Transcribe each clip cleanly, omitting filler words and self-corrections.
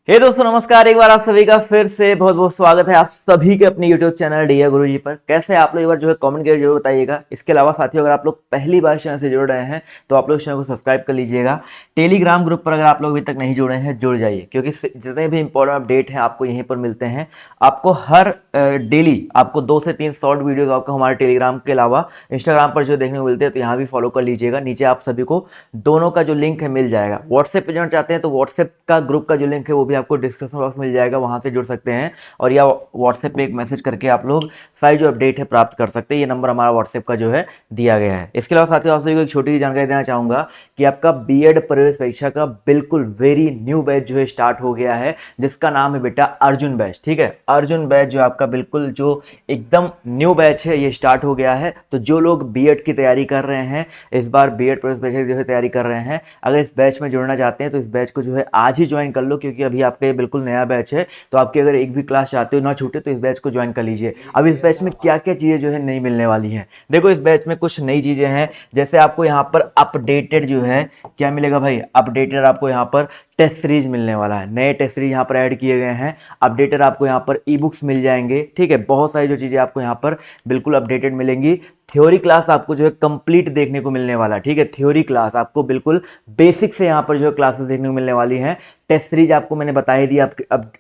हे दोस्तों नमस्कार। एक बार आप सभी का फिर से बहुत बहुत स्वागत है आप सभी के अपने YouTube चैनल डियर गुरुजी पर। कैसे आप लोग एक बार जो है कमेंट करके जरूर बताइएगा। इसके अलावा साथियों अगर आप लोग पहली बार चैनल से जुड़ रहे हैं तो आप लोग चैनल को सब्सक्राइब कर लीजिएगा। टेलीग्राम ग्रुप पर अगर आप लोग अभी तक नहीं जुड़े हैं जुड़ जाइए, क्योंकि जितने भी इंपॉर्टेंट अपडेट हैं आपको यहीं पर मिलते हैं। आपको हर डेली आपको 2 से 3 शॉर्ट वीडियोज आपको हमारे टेलीग्राम के अलावा इंस्टाग्राम पर जो देखने को मिलते हैं, तो यहाँ भी फॉलो कर लीजिएगा। नीचे आप सभी को दोनों का जो लिंक है मिल जाएगा। व्हाट्सएप पे जुड़ना चाहते हैं तो व्हाट्सएप का ग्रुप का जो लिंक है वो भी आपको डिस्क्रिप्शन बॉक्स मिल जाएगा, वहां से जुड़ सकते हैं। और या व्हाट्सएप पे एक मैसेज करके आप लोग सारी जो अपडेट है प्राप्त कर सकते हैं। ये नंबर हमारा व्हाट्सएप का जो है दिया गया है। इसके अलावा साथियों आप सभी को एक छोटी सी जानकारी देना चाहूंगा कि आपका बीएड प्रवेश परीक्षा का बिल्कुल वेरी न्यू बैच जो है स्टार्ट हो गया है, जिसका नाम है बेटा अर्जुन बैच। ठीक है, अर्जुन बैच जो आपका बिल्कुल जो एकदम न्यू बैच है ये स्टार्ट हो गया है। तो जो लोग बीएड की तैयारी कर रहे हैं, इस बार बीएड प्रवेश परीक्षा की जो है तैयारी कर रहे हैं, अगर इस बैच में जुड़ना चाहते हैं तो इस बैच को जो है आज ही ज्वाइन कर लो, क्योंकि अभी आपका ये बिल्कुल नया बैच है। तो आपकी अगर एक भी क्लास चाहते हो ना छूटे तो इस बैच को ज्वाइन कर लीजिए। अब इस बैच में क्या क्या चीज़ें जो है नई मिलने वाली हैं, देखो इस बैच में कुछ नई चीज़ें हैं। जैसे आपको यहाँ पर अपडेटेड जो है क्या मिलेगा भाई, अपडेटेड आपको यहाँ पर टेस्ट सीरीज मिलने वाला है। नए टेस्ट सीरीज यहाँ पर ऐड किए गए हैं। अपडेटेड आपको यहाँ पर ई बुक्स मिल जाएंगे। ठीक है, बहुत सारी जो चीज़ें आपको यहाँ पर बिल्कुल अपडेटेड मिलेंगी। थ्योरी क्लास आपको जो है कंप्लीट देखने को मिलने वाला है। ठीक है, थ्योरी क्लास आपको बिल्कुल बेसिक से यहाँ पर जो है क्लासेस देखने को मिलने वाली हैं। टेस्ट सीरीज आपको मैंने बता ही दिया,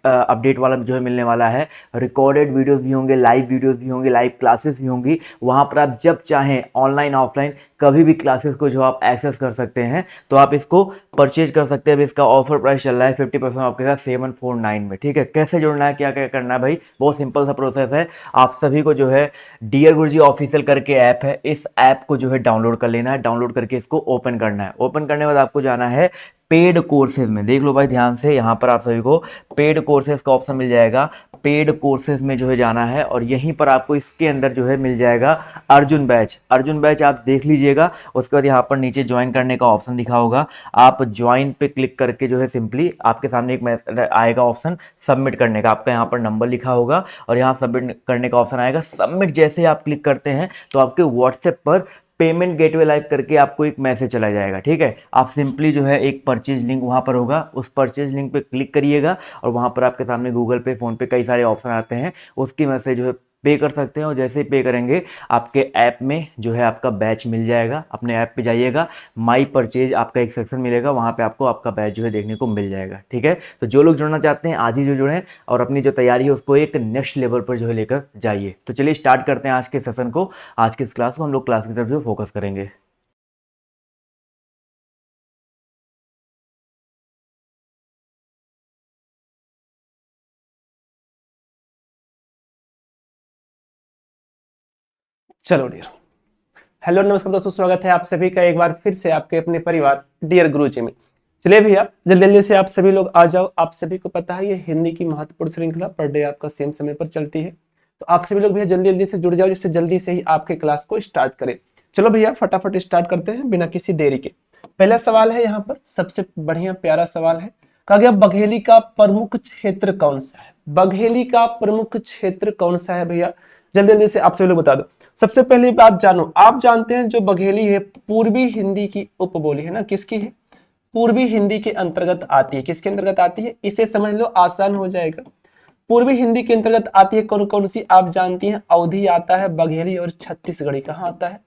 अपडेट वाला जो है मिलने वाला है। रिकॉर्डेड वीडियोस भी होंगे, लाइव वीडियोस भी होंगे, लाइव क्लासेस भी होंगी। वहाँ पर आप जब चाहें ऑनलाइन ऑफलाइन कभी भी क्लासेस को जो आप एक्सेस कर सकते हैं। तो आप इसको परचेज कर सकते हैं। अभी इसका ऑफर प्राइस चल रहा है 50% आपके साथ 749 में। ठीक है, कैसे जुड़ना है, क्या क्या करना है भाई, बहुत सिंपल सा प्रोसेस है। आप सभी को जो है डियर गुरुजी ऑफिशियल करके ऐप है, इस ऐप को जो है डाउनलोड कर लेना है। डाउनलोड करके इसको ओपन करना है। ओपन करने के बाद आपको जाना है पेड कोर्सेज में। देख लो भाई ध्यान से, यहाँ पर आप सभी को पेड कोर्सेज का ऑप्शन मिल जाएगा। पेड कोर्सेज में जो है जाना है और यहीं पर आपको इसके अंदर जो है मिल जाएगा अर्जुन बैच। अर्जुन बैच आप देख लीजिएगा। उसके बाद यहाँ पर नीचे ज्वाइन करने का ऑप्शन दिखा होगा, आप ज्वाइन पे क्लिक करके जो है सिंपली आपके सामने एक आएगा ऑप्शन सबमिट करने का। आपका यहाँ पर नंबर लिखा होगा और यहाँ सबमिट करने का ऑप्शन आएगा। सबमिट जैसे ही आप क्लिक करते हैं तो आपके व्हाट्सएप पर पेमेंट गेटवे लाइव करके आपको एक मैसेज चला जाएगा। ठीक है, आप सिंपली जो है एक परचेज लिंक वहां पर होगा, उस परचेज लिंक पे क्लिक करिएगा और वहां पर आपके सामने गूगल पे, फोन पे कई सारे ऑप्शन आते हैं, उसकी मैसेज जो है पे कर सकते हैं। और जैसे ही पे करेंगे आपके ऐप में जो है आपका बैच मिल जाएगा। अपने ऐप पे जाइएगा, माई परचेज आपका एक सेक्शन मिलेगा, वहां पे आपको आपका बैच जो है देखने को मिल जाएगा। ठीक है, तो जो लोग जुड़ना चाहते हैं आज ही जो जुड़ें और अपनी जो तैयारी है उसको एक नेक्स्ट लेवल पर जो है लेकर जाइए। तो चलिए स्टार्ट करते हैं आज के सेशन को। आज की इस क्लास को हम लोग क्लास की तरफ जो फोकस करेंगे। चलो डियर, हेलो नमस्कार दोस्तों, स्वागत है आप सभी का एक बार फिर से आपके अपने परिवार डियर गुरुजी में। चलिए भैया जल्दी जल्दी से आप सभी लोग आ जाओ। आप सभी को पता है ये हिंदी की महत्वपूर्ण श्रृंखला पर डे आपका सेम समय पर चलती है, तो आप सभी लोग भैया जल्दी जल्दी से जुड़ जाओ, जिससे जल्दी से ही आपके क्लास को स्टार्ट करें। चलो भैया फटाफट स्टार्ट करते हैं बिना किसी देरी के। पहला सवाल है यहाँ पर, सबसे बढ़िया प्यारा सवाल है। कहा गया बघेली का प्रमुख क्षेत्र कौन सा है? बघेली का प्रमुख क्षेत्र कौन सा है भैया? जल्दी जल्दी से आप सभी लोग बता दो। सबसे पहली बात जानो, आप जानते हैं जो बघेली है पूर्वी हिंदी की उपबोली है ना, किसकी है? पूर्वी हिंदी के अंतर्गत आती है। किसके अंतर्गत आती है? इसे समझ लो, आसान हो जाएगा। पूर्वी हिंदी के अंतर्गत आती है कौन कौन सी आप जानती हैं? अवधी आता है, बघेली और छत्तीसगढ़ी। कहाँ आता है?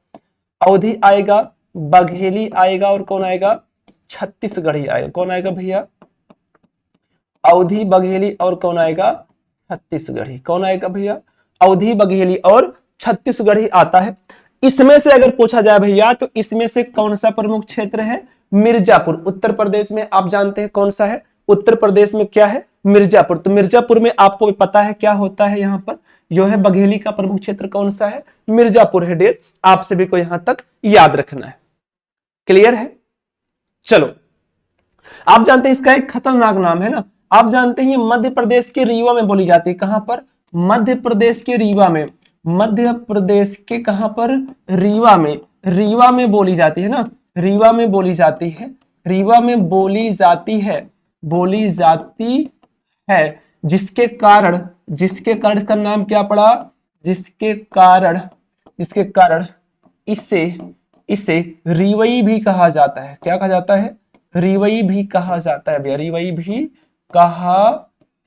अवधी आएगा, बघेली आएगा और कौन आएगा? छत्तीसगढ़ी आएगा। कौन आएगा भैया? अवधी, बघेली और कौन आएगा? छत्तीसगढ़ी। कौन आएगा भैया? अवधी, बघेली और छत्तीसगढ़ी आता है। इसमें से अगर पूछा जाए भैया तो इसमें से कौन सा प्रमुख क्षेत्र है? मिर्जापुर। उत्तर प्रदेश में आप जानते हैं कौन सा है? उत्तर प्रदेश में क्या है? मिर्जापुर। तो मिर्जापुर में आपको भी पता है क्या होता है यहाँ पर, जो है बघेली का प्रमुख क्षेत्र कौन सा है? मिर्जापुर है डेट। आप सभी को यहां तक याद रखना है। क्लियर है? चलो, आप जानते हैं इसका एक खतरनाक नाम है ना, आप जानते हैं ये मध्य प्रदेश के रीवा में बोली जाती है। कहां पर? मध्य प्रदेश के रीवा में। मध्य प्रदेश के कहां पर? रीवा में। रीवा में बोली जाती है ना, रीवा में बोली जाती है। रीवा में बोली जाती है, बोली जाती है। जिसके कारण इसका नाम क्या पड़ा? जिसके कारण इसे इसे रिवई भी कहा जाता है। क्या कहा जाता है? रिवई भी कहा जाता है भैया, रिवई भी कहा,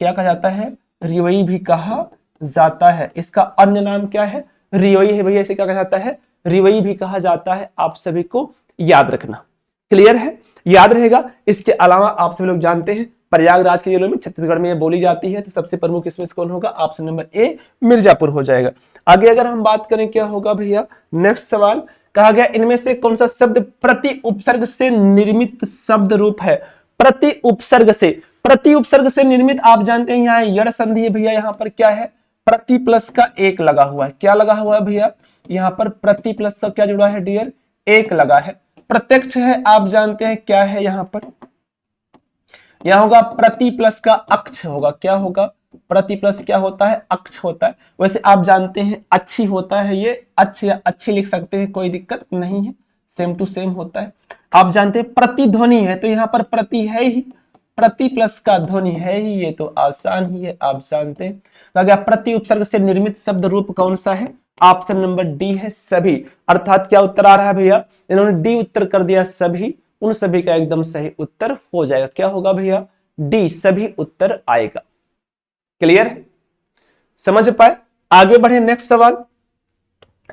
क्या कहा जाता है, रियोई भी कहा जाता है। इसका अन्य नाम क्या है, रियोई है भैया, इसे क्या कहा जाता है, रियोई भी कहा जाता है। आप सभी को याद रखना, क्लियर है, याद रहेगा। इसके अलावा आप सभी लोग जानते हैं प्रयागराज के जिलों में, छत्तीसगढ़ में ये बोली जाती है, तो सबसे प्रमुख इसमें कौन होगा, ऑप्शन नंबर ए मिर्जापुर हो जाएगा। आगे अगर हम बात करें क्या होगा भैया, नेक्स्ट सवाल कहा गया इनमें से कौन सा शब्द प्रति उपसर्ग से निर्मित शब्द रूप है। प्रति उपसर्ग से, प्रति उपसर्ग से निर्मित आप जानते हैं यहाँ यड़ संधि है भैया, यहाँ पर क्या है, प्रति प्लस का एक लगा हुआ है। क्या लगा हुआ है भैया, यहाँ पर प्रति प्लस का क्या जुड़ा है डियर, एक लगा है। प्रत्यक्ष है आप जानते हैं क्या है, यहाँ पर यहां होगा प्रति प्लस का अक्ष होगा। क्या होगा, प्रति प्लस क्या होता है, अक्ष होता है। वैसे आप जानते हैं अच्छी होता है, ये अच्छी या अच्छी लिख सकते हैं, कोई दिक्कत नहीं है, सेम टू सेम होता है। आप जानते हैं प्रतिध्वनि है, तो यहाँ पर प्रति है ही, प्रति प्लस का ध्वनि है ही, ये तो आसान ही है, आप जानते हैं। कहा गया प्रति उपसर्ग से निर्मित शब्द रूप कौन सा है, ऑप्शन नंबर डी है सभी। अर्थात क्या उत्तर आ रहा है भैया, इन्होंने डी उत्तर कर दिया सभी, उन सभी का एकदम सही उत्तर हो जाएगा। क्या होगा भैया, डी सभी उत्तर आएगा। क्लियर है, समझ पाए, आगे बढ़े नेक्स्ट सवाल।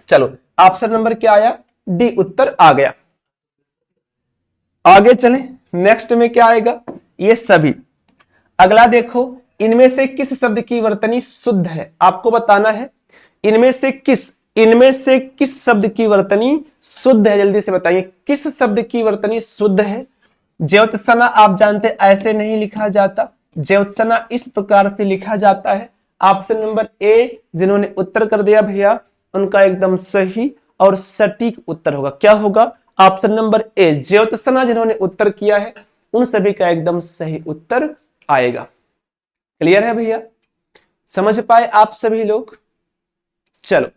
चलो ऑप्शन नंबर क्या आया, डी उत्तर आ गया। आगे चले, नेक्स्ट में क्या आएगा, ये सभी। अगला देखो, इनमें से किस शब्द की वर्तनी शुद्ध है, आपको बताना है इनमें से किस शब्द की वर्तनी शुद्ध है, जल्दी से बताइए किस शब्द की वर्तनी शुद्ध है। ज्योत्सना आप जानते ऐसे नहीं लिखा जाता, ज्योत्सना इस प्रकार से लिखा जाता है। ऑप्शन नंबर ए जिन्होंने उत्तर कर दिया भैया, उनका एकदम सही और सटीक उत्तर होगा। क्या होगा, ऑप्शन नंबर ए ज्योत्सना जिन्होंने उत्तर किया है, उन सभी का एकदम सही उत्तर आएगा। क्लियर है भैया, समझ पाए आप सभी लोग। चलो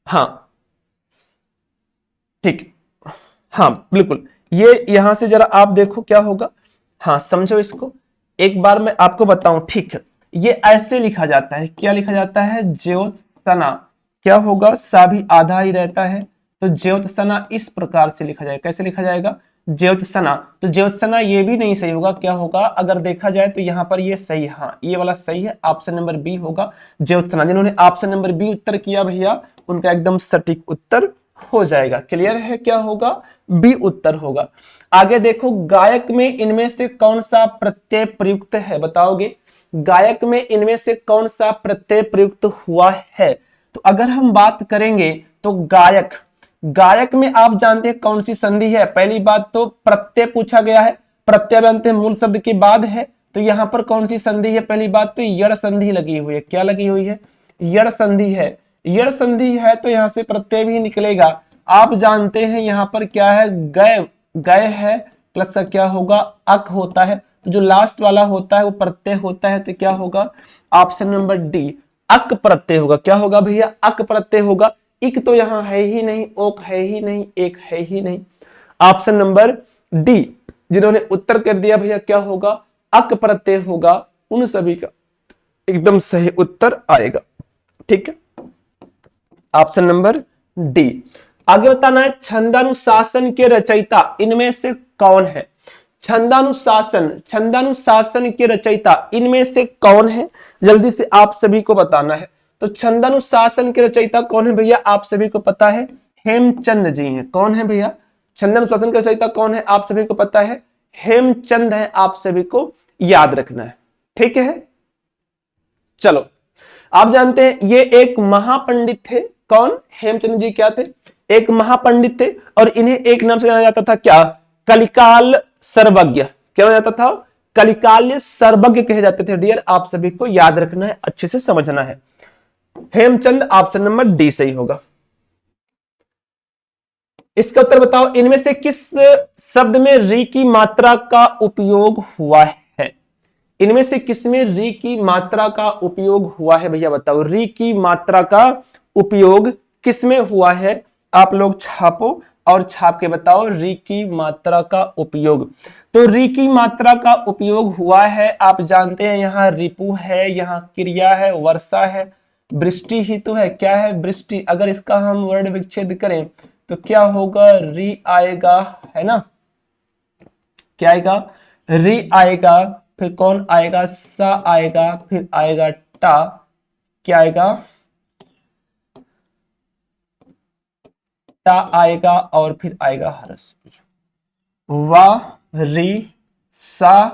हाँ ठीक, हाँ बिल्कुल, ये यहां से जरा आप देखो क्या होगा, हाँ समझो इसको एक बार मैं आपको बताऊं, ठीक है। ये ऐसे लिखा जाता है, क्या लिखा जाता है, ज्योत्सना। क्या होगा, सा भी आधा ही रहता है, तो ज्योत्सना इस प्रकार से लिखा जाएगा। कैसे लिखा जाएगा, ज्योत्सना। तो ज्योत्सना ये भी नहीं सही होगा, क्या होगा, अगर देखा जाए तो यहाँ पर ये सही, हाँ ये वाला सही है, ऑप्शन नंबर बी होगा ज्योत्सना। जिन्होंने ऑप्शन नंबर बी उत्तर किया भैया, उनका एकदम सटीक उत्तर हो जाएगा। क्लियर है, क्या होगा, बी उत्तर होगा। आगे देखो, गायक में इनमें से कौन सा प्रत्यय प्रयुक्त है, बताओगे, गायक में इनमें से कौन सा प्रत्यय प्रयुक्त हुआ है। तो अगर हम बात करेंगे तो गायक में आप जानते हैं कौन सी संधि है। पहली बात तो प्रत्यय पूछा गया है, प्रत्यय जानते हैं मूल शब्द के बाद है, तो यहां पर कौन सी संधि है, पहली बात तो यड़ संधि लगी हुई है। क्या लगी हुई है, यड़ संधि है। यड़ संधि है तो यहां से प्रत्यय भी निकलेगा। आप जानते हैं यहां पर क्या है, गए है प्लस का क्या होगा, अक होता है, तो जो लास्ट वाला होता है वो प्रत्यय होता है, तो क्या होगा, ऑप्शन नंबर डी अक प्रत्यय होगा। क्या होगा भैया, अक प्रत्यय होगा। इक तो यहां है ही नहीं, ओक है ही नहीं, एक है ही नहीं। ऑप्शन नंबर डी जिन्होंने उत्तर कर दिया भैया, क्या होगा, अक प्रत्यय होगा, उन सभी का एकदम सही उत्तर आएगा। ठीक है, ऑप्शन नंबर डी। आगे बताना है, छंदानुशासन के रचयिता इनमें से कौन है। छंदानुशासन के रचयिता इनमें से कौन है, जल्दी से आप सभी को बताना है। तो छंदानुशासन के रचयिता कौन है भैया, आप सभी को पता है हेमचंद जी हैं। कौन है भैया, छंदानुशासन के रचयिता कौन है, आप सभी को पता है हेमचंद है, आप सभी को याद रखना है। ठीक है, चलो आप जानते हैं ये एक महापंडित थे। कौन, हेमचंद जी क्या थे, एक महापंडित थे, और इन्हें एक नाम से जाना जाता था, क्या, कलिकाल सर्वज्ञ। क्या जाता था, कलिकाल सर्वज्ञ कहे जाते थे। डियर आप सभी को याद रखना है, अच्छे से समझना है। हेमचंद ऑप्शन नंबर डी सही होगा। इसका उत्तर बताओ, इनमें से किस शब्द में री की मात्रा का उपयोग हुआ है। इनमें से किसमें री की मात्रा का उपयोग हुआ है भैया, बताओ, री की मात्रा का उपयोग किसमें हुआ है। आप लोग छापो और छाप के बताओ री की मात्रा का उपयोग। तो री की मात्रा का उपयोग हुआ है, आप जानते हैं यहाँ रिपु है, यहाँ क्रिया है, वर्षा है, वृष्टि ही तो है। क्या है, वृष्टि। अगर इसका हम वर्ड विच्छेद करें तो क्या होगा, री आएगा, है ना, क्या आएगा, री आएगा, फिर कौन आएगा, सा आएगा, फिर आएगा टा, क्या आएगा, टा आएगा, और फिर आएगा ह्रस्व ई। वा, री, सा,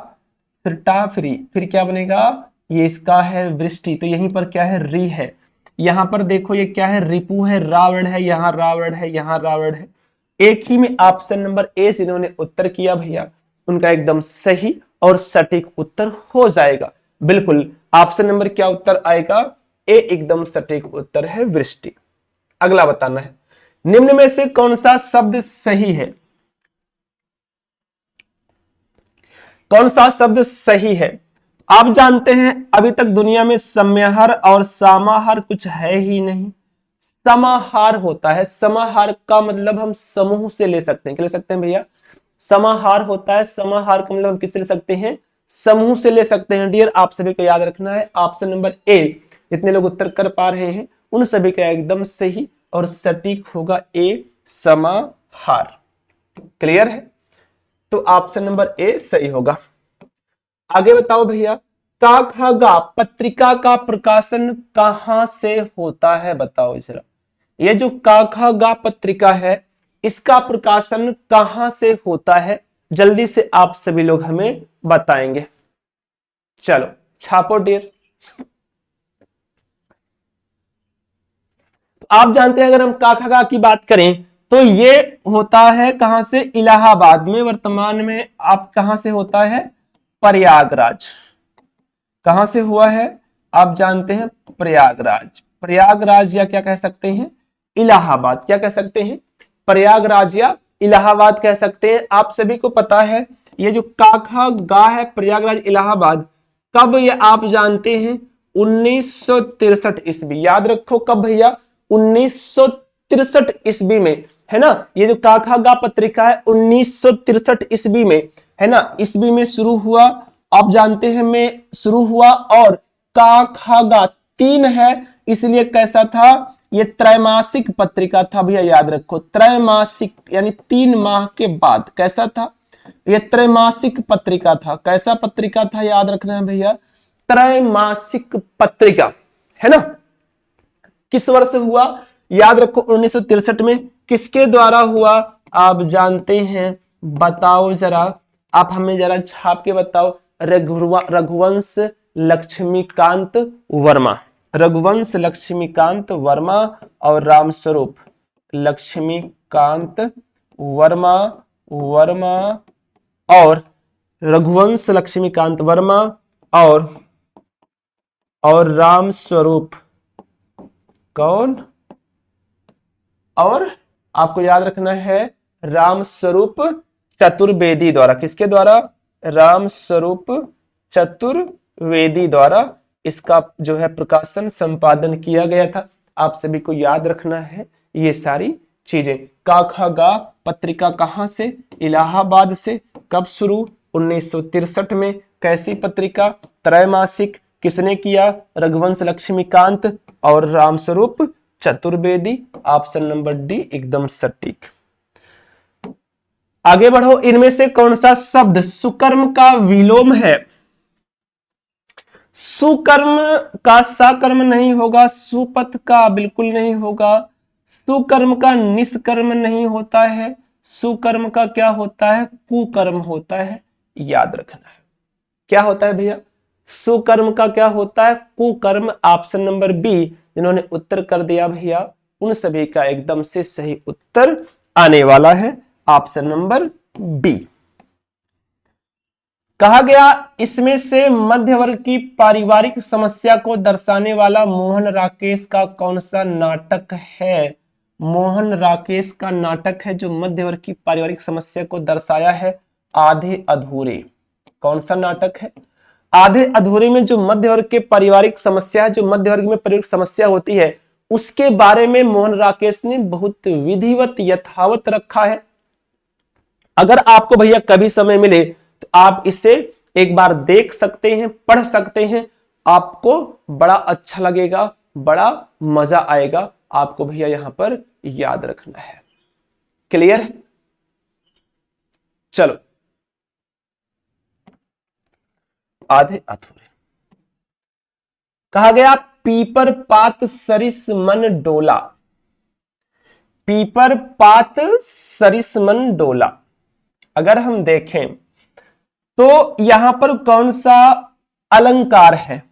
फिर टा, फिर क्या बनेगा, ये इसका है वृष्टि, तो यहीं पर क्या है, री है। यहां पर देखो ये क्या है, रिपु है, रावण है, यहां रावण है, यहां रावण है। एक ही में ऑप्शन नंबर ए से इन्होंने उत्तर किया भैया, उनका एकदम सही और सटीक उत्तर हो जाएगा। बिल्कुल ऑप्शन नंबर क्या उत्तर आएगा, ए एकदम सटीक उत्तर है, वृष्टि। अगला बताना है, निम्न में से कौन सा शब्द सही है, कौन सा शब्द सही है। आप जानते हैं अभी तक दुनिया में सम्यहर और समाहार कुछ है ही नहीं। समाहार होता है, समाहार का मतलब हम समूह से ले सकते हैं, क्या ले सकते हैं भैया, समाहार होता है, समाहार का मतलब हम किससे ले सकते हैं, समूह से ले सकते हैं। डियर आप सभी को याद रखना है ऑप्शन नंबर ए, जितने लोग उत्तर कर पा रहे हैं उन सभी का एकदम सही और सटीक होगा ए, समाहार। क्लियर है, तो ऑप्शन नंबर ए सही होगा। आगे बताओ भैया, का खा गा पत्रिका का प्रकाशन कहां से होता है, बताओ जरा। ये जो का खा गा पत्रिका है इसका प्रकाशन कहां से होता है, जल्दी से आप सभी लोग हमें बताएंगे। चलो छापो डियर। तो आप जानते हैं अगर हम का खा गा की बात करें तो ये होता है कहां से, इलाहाबाद में। वर्तमान में आप कहां से होता है, प्रयागराज। कहां से हुआ है, आप जानते हैं प्रयागराज। प्रयागराज या क्या कह सकते हैं, इलाहाबाद। क्या कह सकते हैं, प्रयागराज या इलाहाबाद कह सकते हैं। आप सभी को पता है ये जो काखा गा है प्रयागराज इलाहाबाद, कब ये आप जानते हैं, 1963 ईस्वी। याद रखो कब भैया, 1963 ईस्वी में, है ना। ये जो काखा गा पत्रिका है 1963 ईस्वी में, है ना, ईस्वी में शुरू हुआ। आप जानते हैं में शुरू हुआ, और का खा गा 3 है, इसलिए कैसा था, ये त्रैमासिक पत्रिका था भैया। याद रखो त्रैमासिक यानी 3 माह के बाद, कैसा था, ये त्रैमासिक पत्रिका था। कैसा पत्रिका था, याद रखना है भैया, त्रैमासिक पत्रिका, है ना। किस वर्ष हुआ, याद रखो 1963 में। किसके द्वारा हुआ, आप जानते हैं, बताओ जरा, आप हमें जरा छाप के बताओ। रघुवंश लक्ष्मीकांत वर्मा, रघुवंश लक्ष्मीकांत वर्मा और रामस्वरूप लक्ष्मीकांत वर्मा, वर्मा और रघुवंश लक्ष्मीकांत वर्मा और रामस्वरूप कौन, और आपको याद रखना है रामस्वरूप चतुर्वेदी द्वारा। किसके द्वारा, रामस्वरूप चतुर्वेदी द्वारा इसका जो है प्रकाशन संपादन किया गया था। आप सभी को याद रखना है ये सारी चीजें। का खा गा पत्रिका कहां से, इलाहाबाद से। कब शुरू, 1963 में। कैसी पत्रिका, त्रैमासिक। किसने किया, रघुवंश लक्ष्मीकांत और Ramswaroop Chaturvedi. Option number D एकदम सटीक। आगे बढ़ो, इनमें से कौन सा शब्द सुकर्म का विलोम है। सुकर्म का साकर्म नहीं होगा, सुपथ का बिल्कुल नहीं होगा, सुकर्म का निष्कर्म नहीं होता है, सुकर्म का क्या होता है, कुकर्म होता है। याद रखना है क्या होता है भैया, सुकर्म का क्या होता है, कुकर्म। ऑप्शन नंबर बी, जिन्होंने उत्तर कर दिया भैया उन सभी का एकदम से सही उत्तर आने वाला है ऑप्शन नंबर बी। कहा गया इसमें से मध्य वर्ग की पारिवारिक समस्या को दर्शाने वाला मोहन राकेश का कौन सा नाटक है। मोहन राकेश का नाटक है जो मध्य वर्ग की पारिवारिक समस्या को दर्शाया है, आधे अधूरे। कौन सा नाटक है, आधे अधूरे में जो मध्य वर्ग के पारिवारिक समस्या है, जो मध्य वर्ग में पारिवारिक समस्या होती है उसके बारे में मोहन राकेश ने बहुत विधिवत यथावत रखा है। अगर आपको भैया कभी समय मिले तो आप इसे एक बार देख सकते हैं, पढ़ सकते हैं, आपको बड़ा अच्छा लगेगा, बड़ा मजा आएगा। आपको भैया यहां पर याद रखना है। क्लियर है, चलो आधे अधूरे। कहा गया पीपर पात सरिस मन डोला, पीपर पात सरिस मन डोला। अगर हम देखें तो यहां पर कौन सा अलंकार है?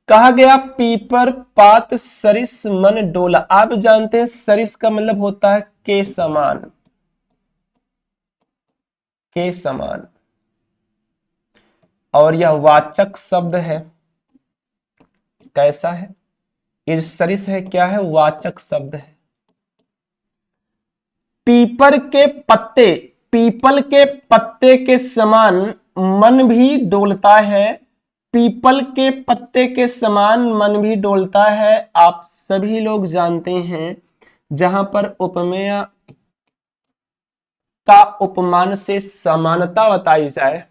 कहा गया पीपर पात सरिस मन डोला। आप जानते हैं सरिस का मतलब होता है के समान, के समान, और यह वाचक शब्द है। कैसा है? ये जो सरिस है क्या है? वाचक शब्द है। पीपर के पत्ते, पीपल के पत्ते के समान मन भी डोलता है, पीपल के पत्ते के समान मन भी डोलता है। आप सभी लोग जानते हैं जहां पर उपमेय का उपमान से समानता बताई जाए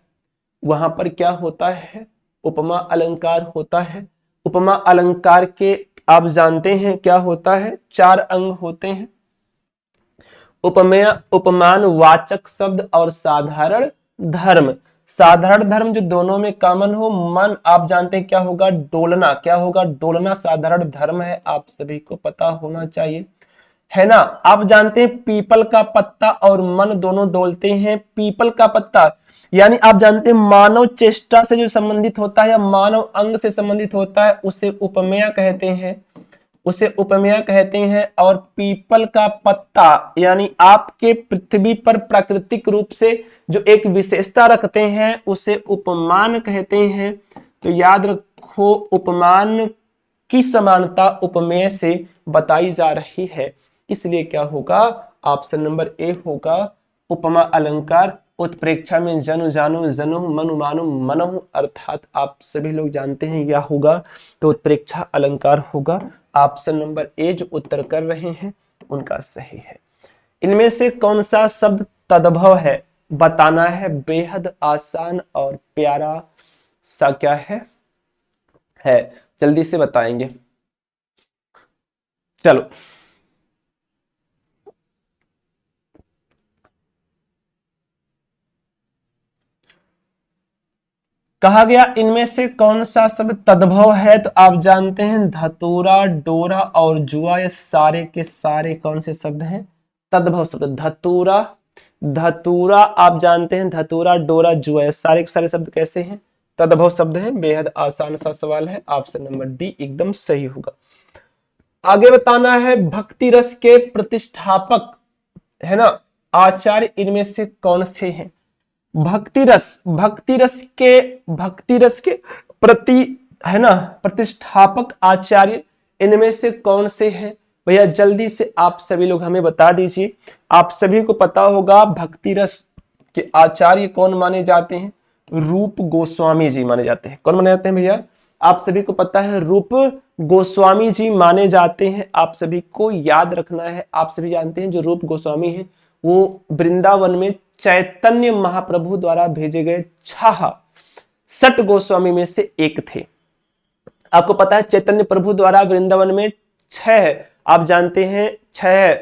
वहां पर क्या होता है? उपमा अलंकार होता है। उपमा अलंकार के आप जानते हैं क्या होता है? 4 अंग होते हैं। उपमेय, उपमान, वाचक शब्द और साधारण धर्म। साधारण धर्म जो दोनों में कॉमन हो। मन आप जानते हैं क्या होगा? डोलना। क्या होगा? डोलना साधारण धर्म है, आप सभी को पता होना चाहिए, है ना। आप जानते हैं पीपल का पत्ता और मन दोनों डोलते हैं। पीपल का पत्ता यानी आप जानते हैं मानव चेष्टा से जो संबंधित होता है या मानव अंग से संबंधित होता है उसे उपमेय कहते हैं, उसे उपमेय कहते हैं। और पीपल का पत्ता यानी आपके पृथ्वी पर प्राकृतिक रूप से जो एक विशेषता रखते हैं उसे उपमान कहते हैं। तो याद रखो उपमान की समानता उपमेय से बताई जा रही है, इसलिए क्या होगा? ऑप्शन नंबर ए होगा उपमा अलंकार। उत्प्रेक्षा में जनु जानु जनु मनु मानु मनहु, अर्थात आप सभी लोग जानते हैं यह होगा, तो उत्प्रेक्षा अलंकार होगा। ऑप्शन नंबर ए जो उत्तर कर रहे हैं उनका सही है। इनमें से कौन सा शब्द तद्भव है? बताना है। बेहद आसान और प्यारा सा क्या है जल्दी से बताएंगे। चलो कहा गया इनमें से कौन सा शब्द तद्भव है? तो आप जानते हैं धतूरा, डोरा और जुआ, ये सारे के सारे कौन से शब्द हैं? तद्भव शब्द। धतूरा, धतूरा आप जानते हैं, धतूरा, डोरा, जुआ, सारे के सारे शब्द कैसे हैं? तद्भव शब्द हैं। बेहद आसान सा सवाल है, ऑप्शन नंबर डी एकदम सही होगा। आगे बताना है भक्ति रस के प्रतिष्ठापक, है ना, आचार्य इनमें से कौन से हैं? भक्ति रस, भक्ति रस के प्रति, है ना, प्रतिष्ठापक आचार्य इनमें से कौन से हैं? भैया जल्दी से आप सभी लोग हमें बता दीजिए। आप सभी को पता होगा भक्ति रस के आचार्य कौन माने जाते हैं? रूप गोस्वामी जी माने जाते हैं। कौन माने जाते हैं भैया? आप सभी को पता है रूप गोस्वामी जी माने जाते हैं। आप सभी को याद रखना है। आप सभी जानते हैं जो रूप गोस्वामी है वो वृंदावन में चैतन्य महाप्रभु द्वारा भेजे गए 6 गोस्वामी में से एक थे। आपको पता है चैतन्य प्रभु द्वारा वृंदावन में 6, आप जानते हैं 6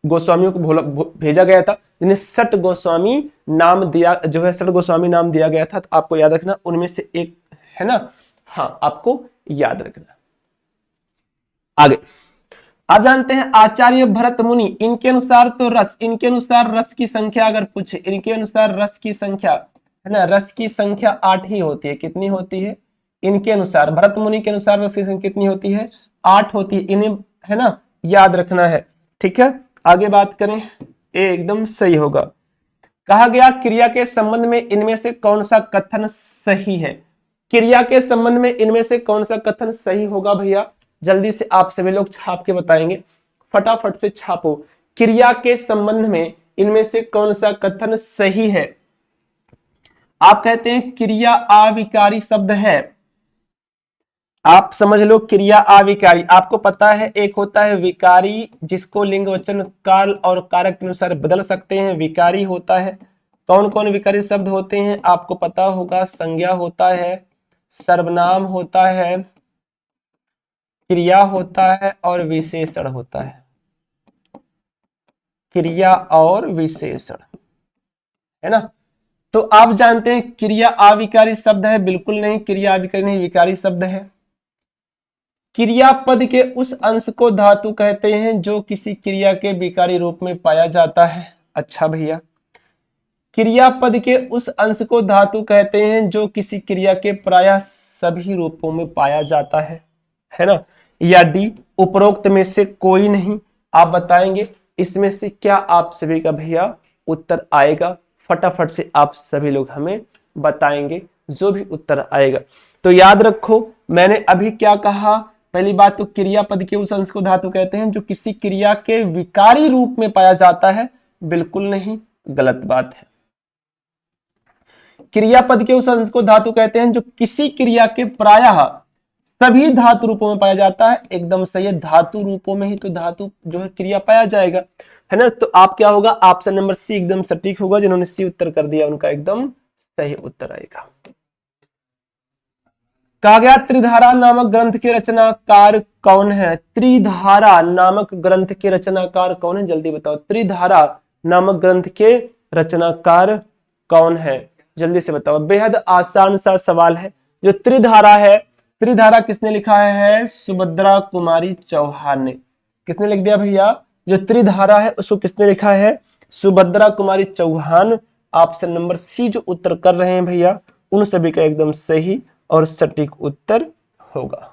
गोस्वामियों को भेजा गया था, जिन्हें 6 गोस्वामी नाम दिया, जो है 6 गोस्वामी नाम दिया गया था। तो आपको याद रखना उनमें से एक, है ना। हाँ, आपको याद रखना। आगे आप जानते हैं आचार्य भरत मुनि, इनके अनुसार तो रस, इनके अनुसार रस की संख्या अगर पूछे, इनके अनुसार रस की संख्या, है ना, रस की संख्या 8 ही होती है। कितनी होती है? इनके अनुसार, भरत मुनि के अनुसार रस की संख्या कितनी होती है? 8 होती है। इन्हें, है ना, याद रखना है। ठीक है, आगे बात करें, ये एकदम सही होगा। कहा गया क्रिया के संबंध में इनमें से कौन सा कथन सही है? क्रिया के संबंध में इनमें से कौन सा कथन सही होगा भैया? जल्दी से आप सभी लोग छाप के बताएंगे, फटाफट से छापो। क्रिया के संबंध में इनमें से कौन सा कथन सही है? आप कहते हैं क्रिया अविकारी शब्द है। आप समझ लो क्रिया अविकारी। आपको पता है एक होता है विकारी, जिसको लिंग वचन काल और कारक के अनुसार बदल सकते हैं, विकारी होता है। कौन कौन विकारी शब्द होते हैं? आपको पता होगा, संज्ञा होता है, सर्वनाम होता है, क्रिया होता है और विशेषण होता है। क्रिया और विशेषण, है ना। तो आप जानते हैं क्रिया अविकारी शब्द है, बिल्कुल नहीं, क्रिया अविकारी नहीं, विकारी शब्द है। क्रियापद के उस अंश को धातु कहते हैं जो किसी क्रिया के विकारी रूप में पाया जाता है। अच्छा भैया, क्रियापद के उस अंश को धातु कहते हैं जो किसी क्रिया के प्रायः सभी रूपों में पाया जाता है ना। या डी, उपरोक्त में से कोई नहीं। आप बताएंगे इसमें से क्या आप सभी का भैया उत्तर आएगा, फटाफट से आप सभी लोग हमें बताएंगे जो भी उत्तर आएगा। तो याद रखो मैंने अभी क्या कहा, पहली बात तो क्रियापद के उस अंश को धातु कहते हैं जो किसी क्रिया के विकारी रूप में पाया जाता है, बिल्कुल नहीं, गलत बात है। क्रियापद के उस अंश को धातु कहते हैं जो किसी क्रिया के प्रायः सभी धातु रूपों में पाया जाता है, एकदम सही है। धातु रूपों में ही तो धातु जो है क्रिया पाया जाएगा, है ना। तो आप क्या होगा, ऑप्शन नंबर सी एकदम सटीक होगा। जिन्होंने सी उत्तर कर दिया उनका एकदम सही उत्तर आएगा। कहा गया त्रिधारा नामक ग्रंथ के रचनाकार कौन है? त्रिधारा नामक ग्रंथ के रचनाकार कौन है, जल्दी बताओ। त्रिधारा नामक ग्रंथ के रचनाकार कौन है, जल्दी से बताओ। बेहद आसान सा सवाल है। जो त्रिधारा है, त्रिधारा किसने लिखा है? सुभद्रा कुमारी चौहान ने। किसने लिख दिया भैया? जो त्रिधारा है उसको किसने लिखा है? Subhadra Kumari Chauhan. Option number C जो उत्तर कर रहे हैं भैया उन सभी का एकदम सही और सटीक उत्तर होगा।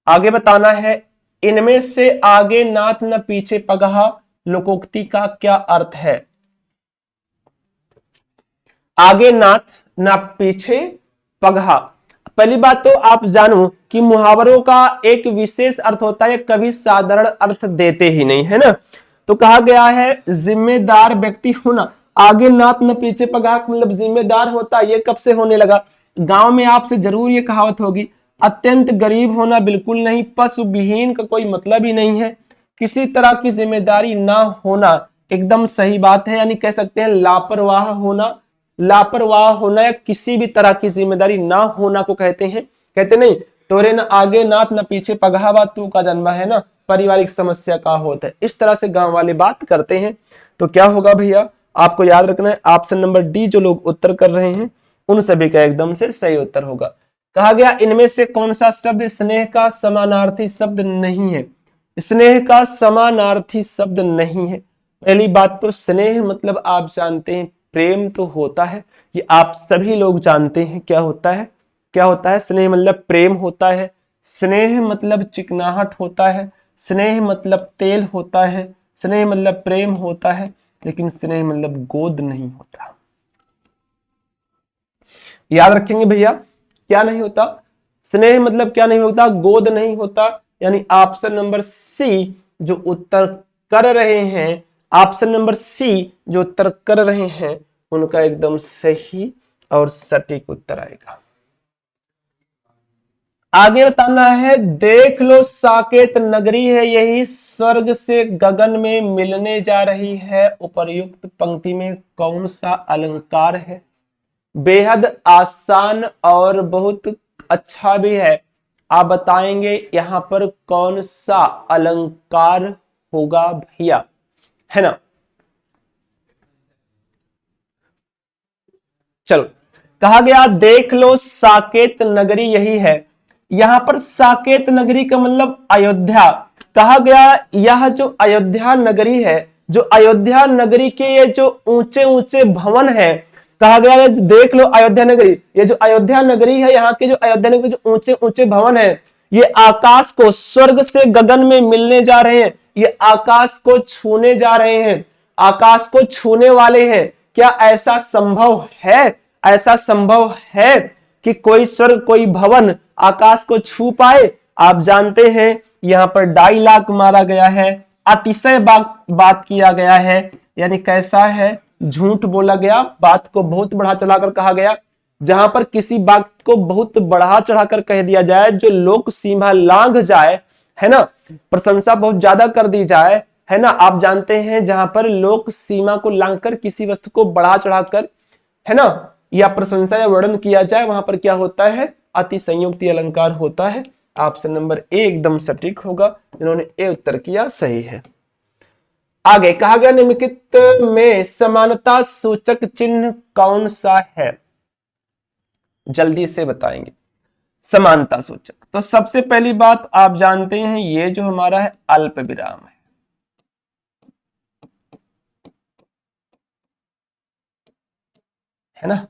आगे बताना है, इनमें से आगे नाथ न पीछे पगहा लोकोक्ति का क्या अर्थ है? आगे नाथ न पीछे पगहा, पहली बात तो आप जानो कि मुहावरों का एक विशेष अर्थ होता है, कभी साधारण अर्थ देते ही नहीं, है ना। तो कहा गया है जिम्मेदार व्यक्ति होना। आगे नाथ न पीछे पगहा मतलब जिम्मेदार होता, ये कब से होने लगा? गांव में आपसे जरूर ये कहावत होगी। अत्यंत गरीब होना, बिल्कुल नहीं। पशु विहीन का कोई मतलब ही नहीं है। किसी तरह की जिम्मेदारी ना होना, एकदम सही बात है। यानी कह सकते हैं लापरवाह होना, लापरवाह होना या किसी भी तरह की जिम्मेदारी ना होना को कहते हैं। कहते नहीं तोरे न आगे नाथ न पीछे पगहावा तू का जन्म, है ना, पारिवारिक समस्या का होता है। इस तरह से गांव वाले बात करते हैं। तो क्या होगा भैया, आपको याद रखना है ऑप्शन नंबर डी जो लोग उत्तर कर रहे हैं उन सभी का एकदम से सही उत्तर होगा। कहा गया इनमें से कौन सा शब्द स्नेह का समानार्थी शब्द नहीं है? स्नेह का समानार्थी शब्द नहीं है। पहली बात तो स्नेह मतलब आप जानते हैं प्रेम तो होता है, ये आप सभी लोग जानते हैं क्या होता है। क्या होता है? स्नेह मतलब प्रेम होता है, स्नेह मतलब चिकनाहट होता है, स्नेह मतलब तेल होता है, स्नेह मतलब प्रेम होता है, लेकिन स्नेह मतलब गोद नहीं होता। याद रखेंगे भैया, क्या नहीं होता? स्नेह मतलब क्या नहीं होता? गोद नहीं होता। यानी ऑप्शन नंबर सी जो उत्तर कर रहे हैं, ऑप्शन नंबर सी जो उत्तर कर रहे हैं उनका एकदम सही और सटीक उत्तर आएगा। आगे बताना है, देख लो साकेत नगरी है यही स्वर्ग से गगन में मिलने जा रही है। उपर्युक्त पंक्ति में कौन सा अलंकार है? बेहद आसान और बहुत अच्छा भी है। आप बताएंगे यहां पर कौन सा अलंकार होगा भैया, है ना। चलो, कहा गया देख लो साकेत नगरी यही है। यहां पर साकेत नगरी का मतलब अयोध्या। कहा गया यह जो अयोध्या नगरी है, जो अयोध्या नगरी के ये जो ऊंचे ऊंचे भवन है, कहा गया है देख लो अयोध्या नगरी। ये जो अयोध्या नगरी है, यहाँ के जो अयोध्या नगरी जो ऊंचे ऊंचे भवन है, ये आकाश को स्वर्ग से गगन में मिलने जा रहे हैं। ये आकाश को छूने जा रहे हैं, आकाश को छूने वाले हैं। क्या ऐसा संभव है? ऐसा संभव है कि कोई स्वर्ग कोई भवन आकाश को छू पाए? आप जानते हैं यहाँ पर डायलॉग मारा गया है, अतिशय बात किया गया है। यानी कैसा है? झूठ बोला गया, बात को बहुत बढ़ा चढ़ाकर कहा गया। जहां पर किसी बात को बहुत बढ़ा चढ़ाकर कह दिया जाए, जो लोक सीमा लांघ जाए, है ना, प्रशंसा बहुत ज्यादा कर दी जाए, है ना। आप जानते हैं जहां पर लोक सीमा को लांघकर किसी वस्तु को बढ़ा चढ़ाकर, है ना, या प्रशंसा या वर्णन किया जाए, वहां पर क्या होता है? अति संयुक्ति अलंकार होता है। ऑप्शन नंबर ए एकदम सटीक होगा। जिन्होंने ए उत्तर किया सही है। आगे कहा गया निम्नलिखित में समानता सूचक चिन्ह कौन सा है, जल्दी से बताएंगे। समानता सूचक, तो सबसे पहली बात आप जानते हैं ये जो हमारा है अल्प विराम है ना।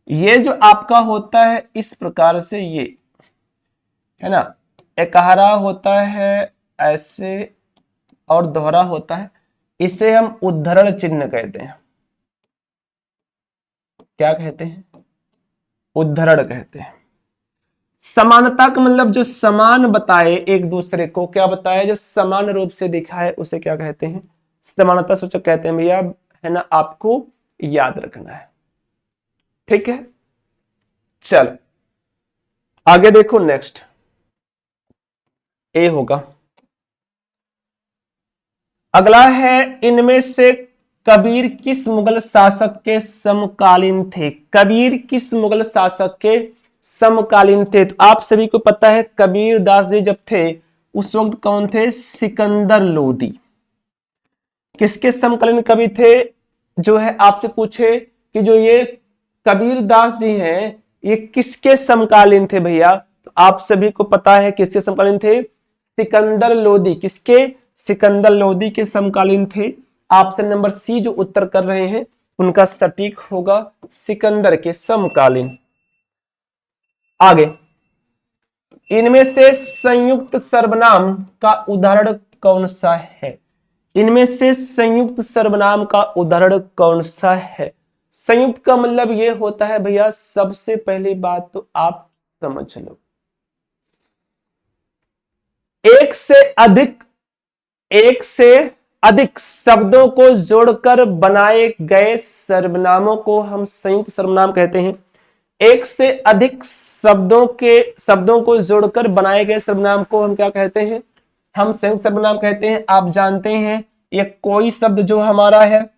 ये जो आपका होता है इस प्रकार से, ये है ना, एकहरा होता है ऐसे और दोहरा होता है, इसे हम उद्धरण चिन्ह कहते हैं। क्या कहते हैं? उद्धरण कहते हैं। समानता का मतलब जो समान बताए एक दूसरे को, क्या बताए, जो समान रूप से दिखाए उसे क्या कहते हैं? समानता सूचक कहते हैं भैया, है ना, आपको याद रखना है। ठीक है, चलो आगे देखो, नेक्स्ट ए होगा। अगला है, इनमें से कबीर किस मुगल शासक के समकालीन थे? कबीर किस मुगल शासक के समकालीन थे? तो आप सभी को पता है कबीर दास जी जब थे उस वक्त कौन थे? सिकंदर लोदी। किसके समकालीन कवि थे? जो है आपसे पूछे कि जो ये कबीर दास जी हैं ये किसके समकालीन थे भैया? तो आप सभी को पता है किसके समकालीन थे? सिकंदर लोदी। किसके? सिकंदर लोदी के समकालीन थे। ऑप्शन नंबर सी जो उत्तर कर रहे हैं उनका सटीक होगा सिकंदर के समकालीन। आगे, इनमें से संयुक्त सर्वनाम का उदाहरण कौन सा है? इनमें से संयुक्त सर्वनाम का उदाहरण कौन सा है? संयुक्त का मतलब यह होता है भैया, सबसे पहली बात तो आप समझ लो, एक से अधिक शब्दों को जोड़कर बनाए गए सर्वनामों को हम संयुक्त सर्वनाम कहते हैं। एक से अधिक शब्दों को जोड़कर बनाए गए सर्वनाम को हम क्या कहते हैं? हम संयुक्त सर्वनाम कहते हैं। आप जानते हैं ये कोई शब्द जो हमारा है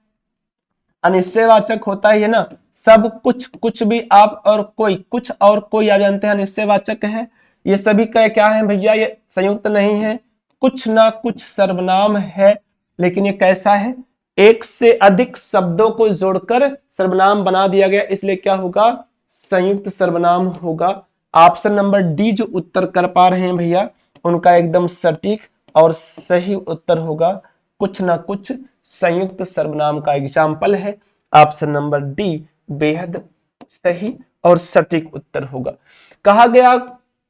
अनिश्चयवाचक होता है ना, सब कुछ, कुछ भी, आप और कोई, कुछ और कोई आ जानते हैं अनिश्चयवाचक है। ये सभी का क्या है भैया? ये संयुक्त नहीं है, कुछ ना कुछ सर्वनाम है। लेकिन ये कैसा है? एक से अधिक शब्दों को जोड़कर सर्वनाम बना दिया गया, इसलिए क्या होगा? संयुक्त सर्वनाम होगा। ऑप्शन नंबर डी जो उत्तर कर पा रहे हैं भैया उनका एकदम सटीक और सही उत्तर होगा, कुछ ना कुछ संयुक्त सर्वनाम का एग्जाम्पल है। ऑप्शन नंबर डी बेहद सही और सटीक उत्तर होगा। कहा गया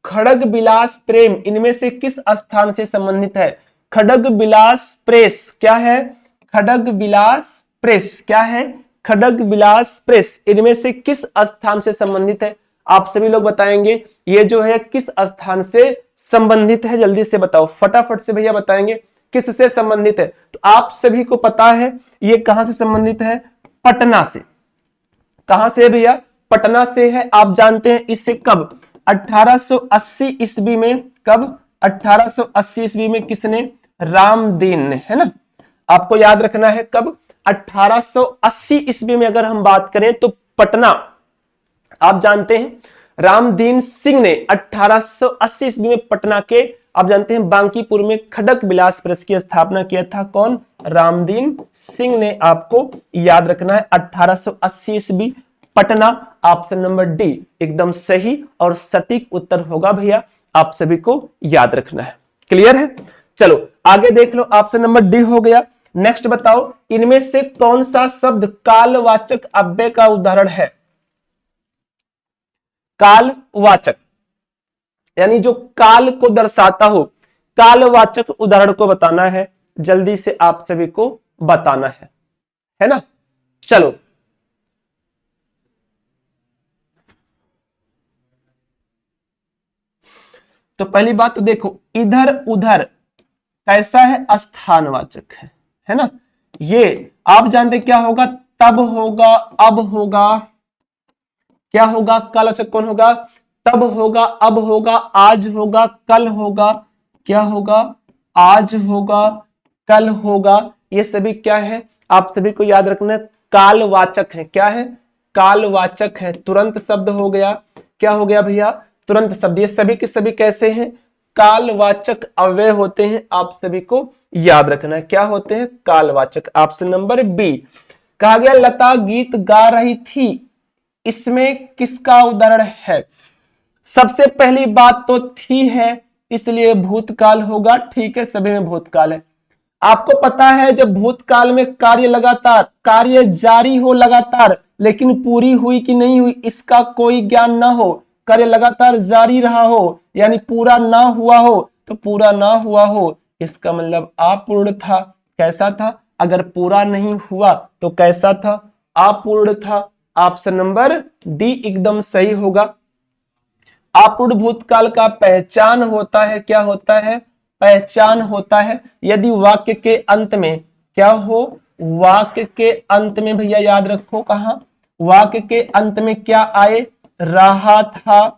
खड़ग विलास प्रेम इनमें से किस स्थान से संबंधित है? खड़ग विलास प्रेस क्या है? खड़ग विलास प्रेस क्या है? खड़ग विलास प्रेस इनमें से किस स्थान से संबंधित है? आप सभी लोग बताएंगे ये जो है किस स्थान से संबंधित है, जल्दी से बताओ, फटाफट से भैया बताएंगे किससे संबंधित है। तो आप सभी को पता है ये कहां से संबंधित है? पटना से। कहां से भैया? पटना से है। आप जानते हैं इसे कब? 1880 ईस्वी में। कब? 1880 ईस्वी में। किसने? रामदीन ने, है ना। आपको याद रखना है कब? 1880 ईस्वी में अगर हम बात करें तो पटना, आप जानते हैं रामदीन सिंह ने 1880 ईस्वी में पटना के, आप जानते हैं बांकीपुर में खड़ग विलास प्रेस की स्थापना किया था। कौन? रामदीन सिंह ने। आपको याद रखना है 1880 ईस्वी, पटना। ऑप्शन नंबर डी एकदम सही और सटीक उत्तर होगा भैया, आप सभी को याद रखना है। क्लियर है? चलो आगे देख लो, ऑप्शन नंबर डी हो गया। नेक्स्ट बताओ, इनमें से कौन सा शब्द कालवाचक अव्यय का उदाहरण है? कालवाचक यानी जो काल को दर्शाता हो, कालवाचक उदाहरण को बताना है, जल्दी से आप सभी को बताना है ना। चलो तो पहली बात तो देखो, इधर उधर कैसा है? स्थानवाचक है ना। ये आप जानते क्या होगा? तब होगा, अब होगा, क्या होगा? कालवाचक कौन होगा? तब होगा, अब होगा, आज होगा, कल होगा, क्या होगा? आज होगा, कल होगा। ये सभी क्या है? आप सभी को याद रखना है कालवाचक है। क्या है? कालवाचक है। तुरंत शब्द हो गया, क्या हो गया भैया? तुरंत शब्द। ये सभी के सभी कैसे हैं? कालवाचक अव्यय होते हैं, आप सभी को याद रखना है। क्या होते हैं? कालवाचक। Option number B. कहा गया लता गीत गा रही थी, इसमें किसका उदाहरण है? सबसे पहली बात तो थी है, इसलिए भूतकाल होगा। ठीक है, सभी में भूतकाल है। आपको पता है जब भूतकाल में कार्य लगातार, कार्य जारी हो लगातार, लेकिन पूरी हुई कि नहीं हुई इसका कोई ज्ञान ना हो, कार्य लगातार जारी रहा हो यानी पूरा ना हुआ हो, तो पूरा ना हुआ हो इसका मतलब अपूर्ण था। कैसा था? अगर पूरा नहीं हुआ तो कैसा था? अपूर्ण था। ऑप्शन नंबर डी एकदम सही होगा। अपूर्ण भूतकाल का पहचान होता है, क्या होता है? पहचान होता है यदि वाक्य के अंत में क्या हो? वाक्य के अंत में भैया याद रखो, कहा वाक्य के अंत में क्या आए? रहा था।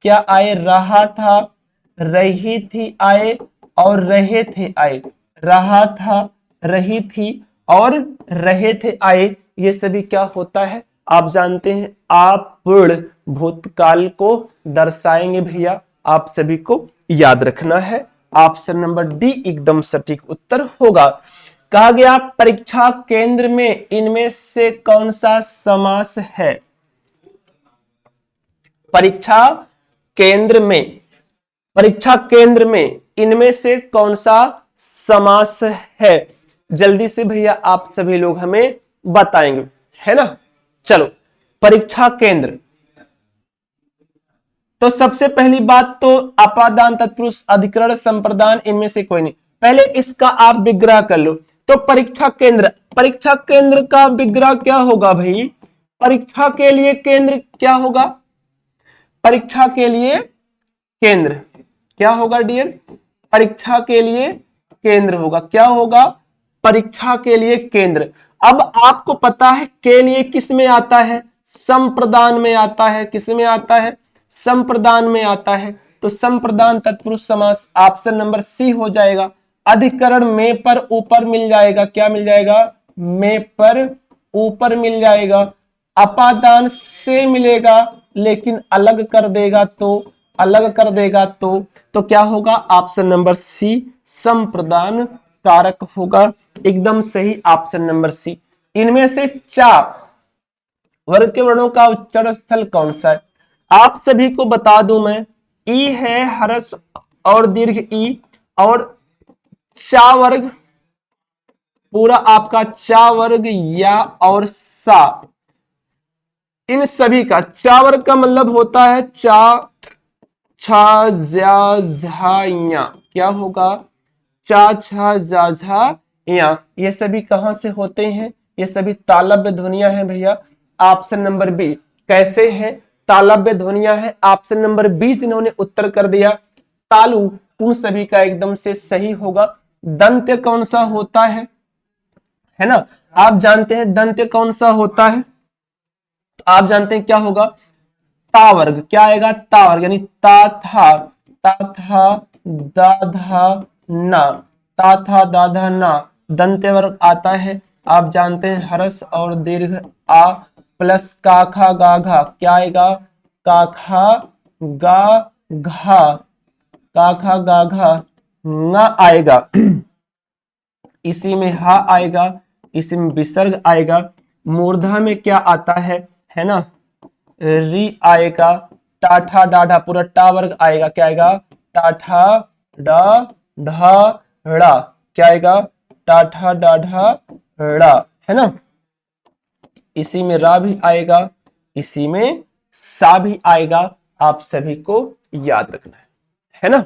क्या आए? रहा था, रही थी आए और रहे थे आए। रहा था, रही थी और रहे थे आए, ये सभी क्या होता है? आप जानते हैं अपूर्ण भूतकाल को दर्शाएंगे भैया, आप सभी को याद रखना है। ऑप्शन नंबर डी एकदम सटीक उत्तर होगा। कहा गया परीक्षा केंद्र में इनमें से कौन सा समास है? परीक्षा केंद्र में, परीक्षा केंद्र में इनमें से कौन सा समास है? जल्दी से भैया आप सभी लोग हमें बताएंगे, है ना। चलो, परीक्षा केंद्र, तो सबसे पहली बात तो अपादान तत्पुरुष अधिकरण संप्रदान इनमें से कोई नहीं। पहले इसका आप विग्रह कर लो। तो परीक्षा केंद्र, परीक्षा केंद्र का विग्रह क्या होगा भाई? परीक्षा के लिए केंद्र क्या होगा? परीक्षा के लिए केंद्र क्या होगा डियर? परीक्षा के लिए केंद्र होगा। क्या होगा? परीक्षा के लिए केंद्र। अब आपको पता है के लिए किस में आता है? संप्रदान में आता है। किस में आता है? संप्रदान में आता है। तो संप्रदान तत्पुरुष समास ऑप्शन नंबर सी हो जाएगा। अधिकरण में पर ऊपर मिल जाएगा। क्या मिल जाएगा? में पर ऊपर मिल जाएगा। अपादान से मिलेगा लेकिन अलग कर देगा तो, अलग कर देगा तो क्या होगा? ऑप्शन नंबर सी संप्रदान कारक होगा। एकदम सही, ऑप्शन नंबर सी। इनमें से चा वर्ग के वर्णों का उच्चारण स्थल कौन सा है? आप सभी को बता दूं मैं, ई है हरस और दीर्घ ई, और चा वर्ग पूरा आपका चा वर्ग या और सा, इन सभी का चा वर्ग का मतलब होता है चा छा ज्या झा या। क्या होगा? चा छा जा झा या। ये सभी कहां से होते हैं? ये सभी तालव्य ध्वनियां हैं भैया। Option number B. कैसे है? तालव्य ध्वनियां है। ऑप्शन नंबर बी से इन्होंने उत्तर कर दिया। तालु उन सभी का एकदम से सही होगा। दंत्य कौन सा होता है ना? आप जानते हैं दंत्य कौन सा होता है? तो आप जानते हैं क्या होगा? ता वर्ग। क्या आएगा? ता वर्ग यानी ता था दाधा ना, ता था दाधा ना, दंत्य वर्ग आता है। आप जानते हैं हरस और दीर्घ आ प्लस काखा गाघा। क्या आएगा? काखा गा घा, काखा गाघा ना आएगा। इसी में हा आएगा, इसी में विसर्ग आएगा। मूर्धा में क्या आता है ना? री आएगा। टाठा डाढ़ा पूरा टा वर्ग आएगा। क्या आएगा? टाठा डा ढा ड़ा। क्या आएगा? टाठा डाढ़ा ड़ा, है ना। इसी में रा भी आएगा, इसी में सा भी आएगा। आप सभी को याद रखना है ना।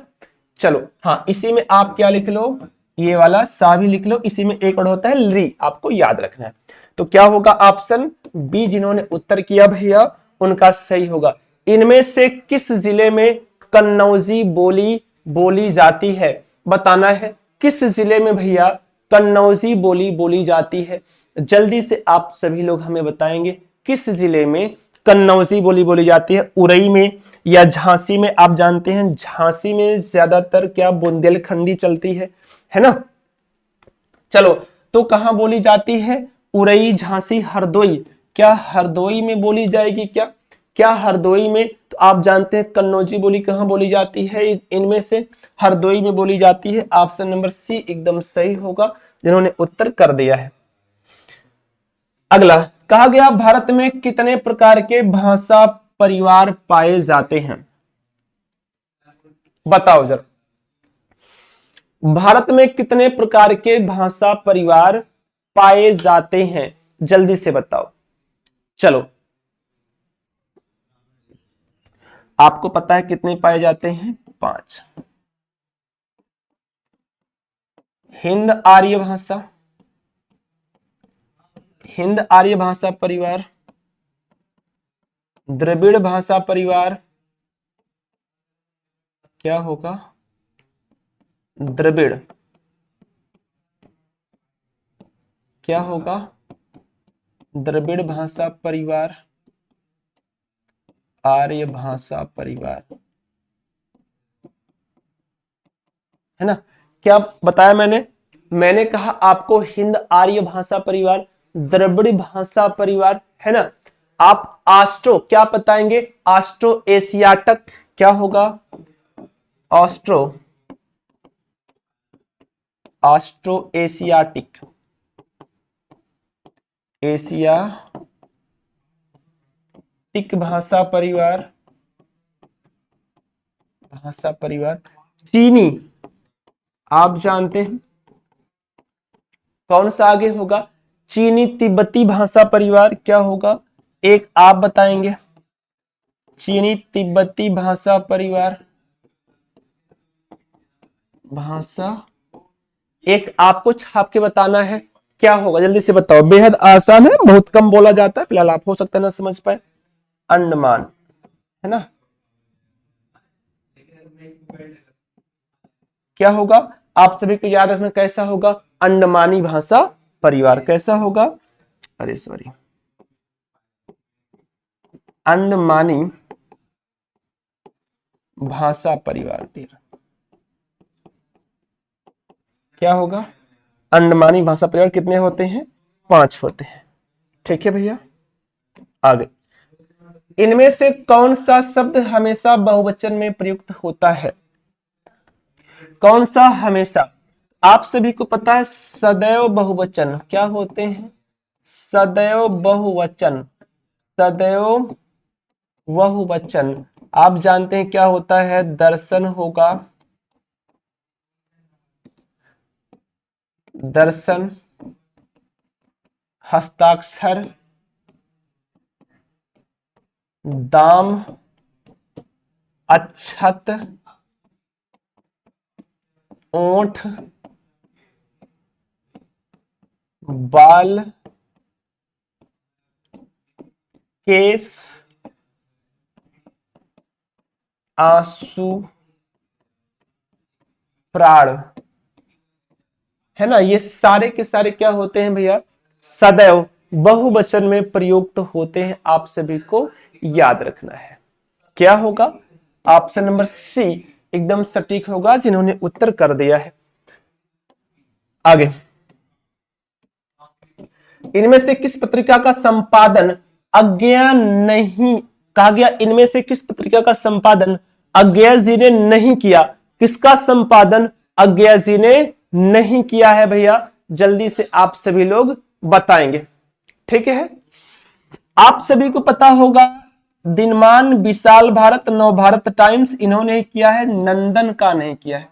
चलो हाँ, इसी में आप क्या लिख लो? ये वाला सा भी लिख लो। इसी में एक और होता है री, आपको याद रखना है। तो क्या होगा? ऑप्शन बी जिन्होंने उत्तर किया भैया उनका सही होगा। इनमें से किस जिले में कन्नौजी बोली बोली जाती है? बताना है किस जिले में भैया कन्नौजी बोली बोली जाती है। जल्दी से आप सभी लोग हमें बताएंगे किस जिले में कन्नौजी बोली बोली जाती है। उरई में या झांसी में? आप जानते हैं झांसी में ज्यादातर क्या बुंदेलखंडी चलती है ना। चलो, तो कहां बोली जाती है? उरई, झांसी, हरदोई। क्या हरदोई में बोली जाएगी? क्या हरदोई में? तो आप जानते हैं कन्नौजी बोली कहाँ बोली जाती है, इनमें से हरदोई में बोली जाती है। ऑप्शन नंबर सी एकदम सही होगा, जिन्होंने उत्तर कर दिया है। अगला कहा गया भारत में कितने प्रकार के भाषा परिवार पाए जाते हैं, बताओ जरा। भारत में कितने प्रकार के भाषा परिवार पाए जाते हैं, जल्दी से बताओ। चलो, आपको पता है कितने पाए जाते हैं? 5। हिंद आर्य भाषा, हिंद आर्य भाषा परिवार, द्रविड़ भाषा परिवार, क्या होगा? द्रविड़, क्या होगा? द्रविड़ भाषा परिवार, आर्य भाषा परिवार, है ना। क्या बताया मैंने कहा आपको हिंद आर्य भाषा परिवार, द्रविड़ भाषा परिवार, है ना। आप ऑस्ट्रो क्या बताएंगे? ऑस्ट्रो एशियाटिक, क्या होगा? ऑस्ट्रो एशियाटिक, एशियाटिक भाषा परिवार, चीनी, आप जानते हैं कौन सा आगे होगा? चीनी तिब्बती भाषा परिवार, क्या होगा? एक आप बताएंगे, चीनी तिब्बती भाषा परिवार, एक आपको छाप के बताना है, क्या होगा? जल्दी से बताओ, बेहद आसान है, बहुत कम बोला जाता है, फिलहाल आप हो सकता है ना समझ पाए। अंडमान, है ना। क्या होगा? आप सभी को याद रखना, कैसा होगा? अंडमानी भाषा परिवार, कैसा होगा? अरे सॉरी, अंडमानी भाषा परिवार, क्या होगा? अंडमानी भाषा परिवार कितने होते हैं? 5 होते हैं। ठीक है भैया, आगे। इनमें से कौन सा शब्द हमेशा बहुवचन में प्रयुक्त होता है? कौन सा हमेशा? आप सभी को पता है सदैव बहुवचन क्या होते हैं? सदैव बहुवचन, सदैव बहुवचन आप जानते हैं क्या होता है? दर्शन होगा, दर्शन, हस्ताक्षर, दाम, अक्षत, ओठ, बाल, केस, आंसू, प्राण, है ना। ये सारे के सारे क्या होते हैं भैया? सदैव बहुवचन में प्रयुक्त होते हैं, आप सभी को याद रखना है। क्या होगा? ऑप्शन नंबर सी एकदम सटीक होगा, जिन्होंने उत्तर कर दिया है। आगे, इनमें से किस पत्रिका का संपादन अज्ञा नहीं, कहा गया इनमें से किस पत्रिका का संपादन अज्ञा जी ने नहीं किया? किसका संपादन अज्ञा जी ने नहीं किया है भैया? जल्दी से आप सभी लोग बताएंगे। ठीक है, आप सभी को पता होगा दिनमान, विशाल भारत, नव भारत टाइम्स, इन्होंने किया है, नंदन का नहीं किया है।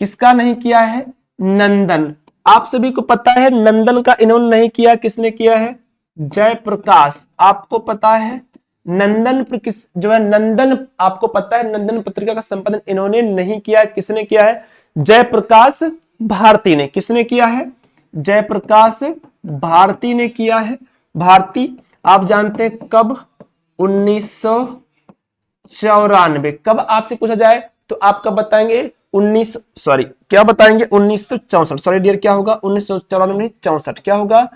किसका नहीं किया है? नंदन। आप सभी को पता है नंदन का इन्होंने नहीं किया, किसने किया है? जयप्रकाश। आपको पता है नंदन जो है नंदन, आपको पता है नंदन पत्रिका का संपादन इन्होंने नहीं किया, किसने किया है? जयप्रकाश भारती ने। किसने किया है? जयप्रकाश भारती ने किया है। भारती आप जानते हैं कब? 1994। कब आपसे पूछा जाए तो आप कब बताएंगे? 1964। सॉरी डियर, क्या होगा? 1994 नहीं, 64। क्या होगा?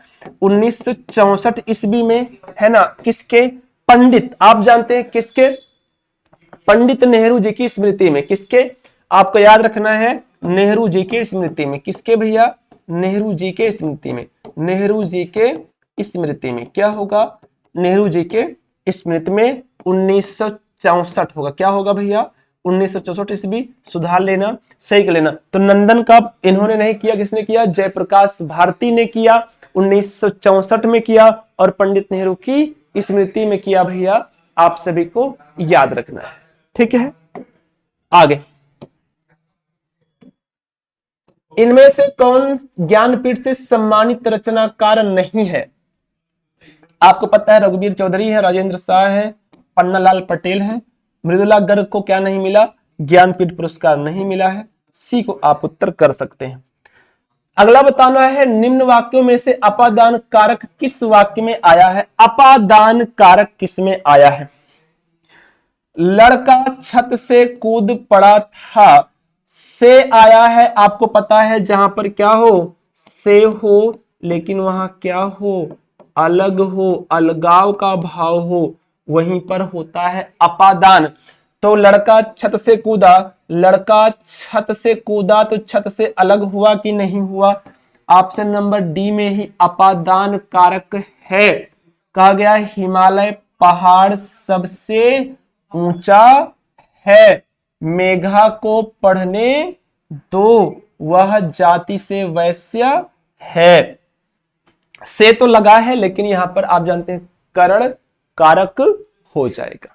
1964 ईस्वी में, है ना। किसके? पंडित, आप जानते हैं किसके? पंडित नेहरू जी की स्मृति में। किसके? आपको याद रखना है, नेहरू जी के स्मृति में। किसके भैया? नेहरू जी के स्मृति में। नेहरू जी के स्मृति में क्या होगा? नेहरू जी के स्मृति में 1964 होगा। क्या होगा भैया? 1964 ईस्वी। सुधार लेना, सही कर लेना। तो नंदन का इन्होंने नहीं किया, किसने किया? जयप्रकाश भारती ने किया, 1964 में किया, और पंडित नेहरू की स्मृति में किया भैया। आप सभी को याद रखना है, ठीक है। आगे, इनमें से कौन ज्ञानपीठ से सम्मानित रचनाकार नहीं है? आपको पता है, रघुवीर चौधरी है, राजेंद्र शाह है, पन्नालाल पटेल है। मृदुला गर्ग को क्या नहीं मिला? ज्ञानपीठ पुरस्कार नहीं मिला है। सी को आप उत्तर कर सकते हैं। अगला बताना है, निम्न वाक्यों में से अपादान कारक किस वाक्य में आया है? अपादान कारक किस में आया है? लड़का छत से कूद पड़ा था, से आया है। आपको पता है जहां पर क्या हो? से हो, लेकिन वहां क्या हो? अलग हो, अलगाव का भाव हो, वहीं पर होता है अपादान। तो लड़का छत से कूदा, लड़का छत से कूदा तो छत से अलग हुआ कि नहीं हुआ? ऑप्शन नंबर डी में ही अपादान कारक है। कहा गया हिमालय पहाड़ सबसे ऊंचा है, मेघा को पढ़ने दो, वह जाति से वैश्य है। से तो लगा है, लेकिन यहां पर आप जानते हैं करण कारक हो जाएगा।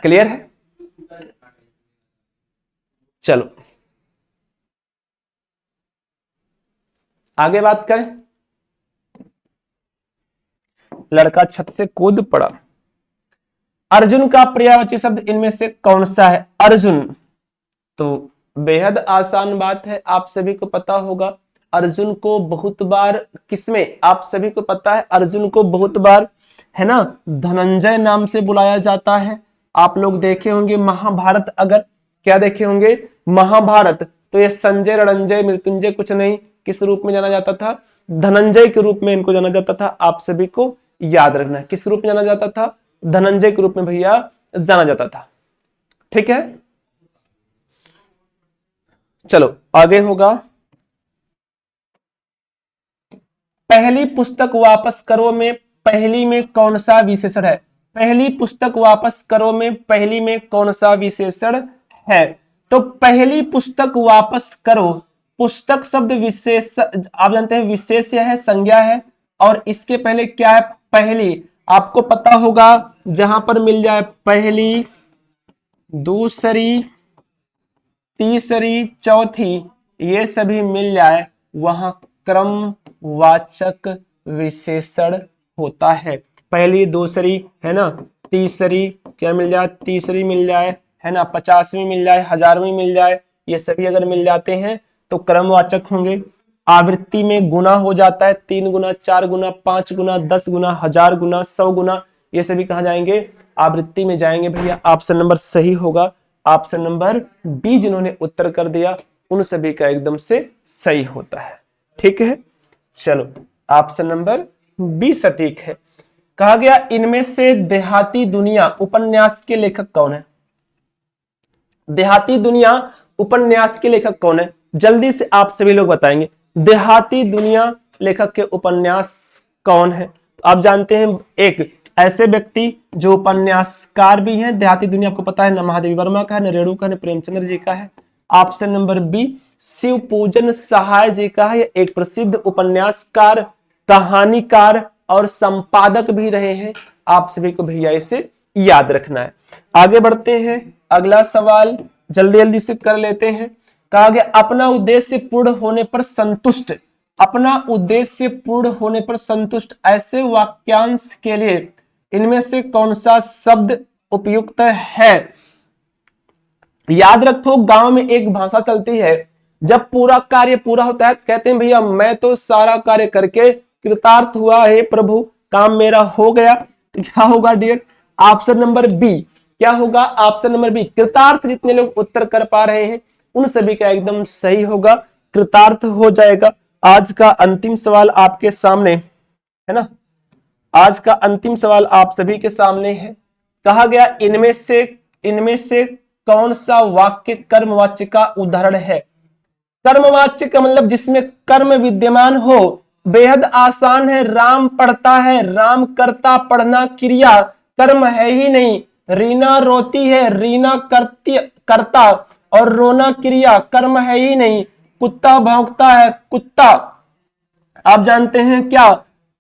क्लियर है? चलो आगे बात करें। लड़का छत से कूद पड़ा, अर्जुन का पर्यायवाची शब्द इनमें से कौन सा है? अर्जुन, तो बेहद आसान बात है, आप सभी को पता होगा। अर्जुन को बहुत बार किसमें? आप सभी को पता है अर्जुन को बहुत बार, है ना, धनंजय नाम से बुलाया जाता है। आप लोग देखे होंगे महाभारत, अगर क्या देखे होंगे? महाभारत, तो ये संजय, रणंजय, मृत्युंजय कुछ नहीं, किस रूप में जाना जाता था? धनंजय के रूप में इनको जाना जाता था। आप सभी को याद रखना है, किस रूप में जाना जाता था? धनंजय के रूप में भैया जाना जाता था, ठीक है। चलो आगे होगा, पहली पुस्तक वापस करो में पहली में कौन सा विशेषण है? पहली पुस्तक वापस करो में पहली में कौन सा विशेषण है? तो पहली पुस्तक वापस करो, पुस्तक शब्द विशेष, आप जानते हैं विशेष्य है, संज्ञा है, और इसके पहले क्या है? पहली। आपको पता होगा जहां पर मिल जाए पहली, दूसरी, तीसरी, चौथी, ये सभी मिल जाए, वहां क्रमवाचक विशेषण होता है। पहली, दूसरी, है ना, तीसरी, क्या मिल जाए? तीसरी मिल जाए, है ना, 50वीं मिल जाए, 1000वीं मिल जाए, ये सभी अगर मिल जाते हैं तो क्रमवाचक होंगे। आवृत्ति में गुना हो जाता है, 3 गुना, 4 गुना, 5 गुना, 10 गुना, 1000 गुना, 100 गुना, ये सभी कहाँ जाएंगे? आवृत्ति में जाएंगे भैया। ऑप्शन नंबर सही होगा, ऑप्शन नंबर बी। जिन्होंने उत्तर कर दिया उन सभी का एकदम से सही होता है, ठीक है। चलो ऑप्शन नंबर बी सटीक है। कहा गया इनमें से देहाती दुनिया उपन्यास के लेखक कौन है? देहाती दुनिया उपन्यास के लेखक कौन है? जल्दी से आप सभी लोग बताएंगे, देहाती दुनिया लेखक के उपन्यास कौन है? तो आप जानते हैं एक ऐसे व्यक्ति जो उपन्यासकार भी हैं, देहाती दुनिया आपको पता है न महादेवी वर्मा का है, न रेणु का है, न प्रेमचंद्र जी का है। ऑप्शन नंबर बी शिव पूजन सहाय जी का है। एक प्रसिद्ध उपन्यासकार, कहानीकार और संपादक भी रहे हैं। आप सभी को भैया इसे याद रखना है। आगे बढ़ते हैं, अगला सवाल जल्दी जल्दी से कर लेते हैं। कहा गया अपना उद्देश्य पूर्ण होने पर संतुष्ट, अपना उद्देश्य पूर्ण होने पर संतुष्ट ऐसे वाक्यांश के लिए इनमें से कौन सा शब्द उपयुक्त है? याद रखो, गांव में एक भाषा चलती है, जब पूरा कार्य पूरा होता है कहते हैं भैया मैं तो सारा कार्य करके कृतार्थ हुआ है प्रभु, काम मेरा हो गया। तो क्या होगा डियर? Option number B. क्या होगा? Option number B. कृतार्थ जितने लोग उत्तर कर पा रहे हैं उन सभी का एकदम सही होगा, कृतार्थ हो जाएगा। आज का अंतिम सवाल आपके सामने है ना, आज का अंतिम सवाल आप सभी के सामने है। कहा गया इनमें से कौन सा वाक्य कर्मवाच्य का उदाहरण है? कर्मवाच्य का मतलब जिसमें कर्म विद्यमान हो, बेहद आसान है। राम पढ़ता है, राम करता, पढ़ना क्रिया, कर्म है ही नहीं, रीना रोती है, रीना करता और रोना क्रिया कर्म है ही नहीं। कुत्ता भौंकता है, कुत्ता आप जानते हैं क्या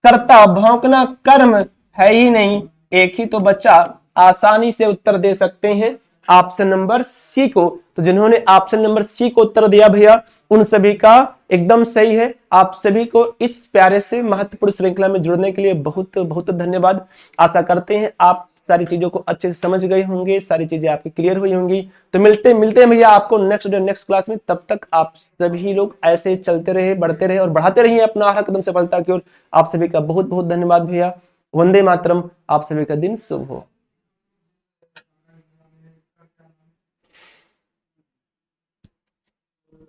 करता, भौंकना कर्म है ही नहीं। एक ही तो बच्चा आसानी से उत्तर दे सकते हैं ऑप्शन नंबर सी को। तो जिन्होंने ऑप्शन नंबर सी को उत्तर दिया भैया उन सभी का एकदम सही है। आप सभी को इस प्यारे से महत्वपूर्ण श्रृंखला में जुड़ने के लिए बहुत बहुत धन्यवाद। आशा करते हैं आप सारी चीजों को अच्छे से समझ गए होंगे, सारी चीजें आपकी क्लियर हुई होंगी। तो मिलते हैं भैया आपको नेक्स्ट क्लास में। तब तक आप सभी लोग ऐसे चलते रहे, बढ़ते रहे और बढ़ाते रहिए अपना हर कदम सफलता की ओर। आप सभी का बहुत बहुत धन्यवाद भैया। वंदे मातरम। आप सभी का दिन शुभ हो।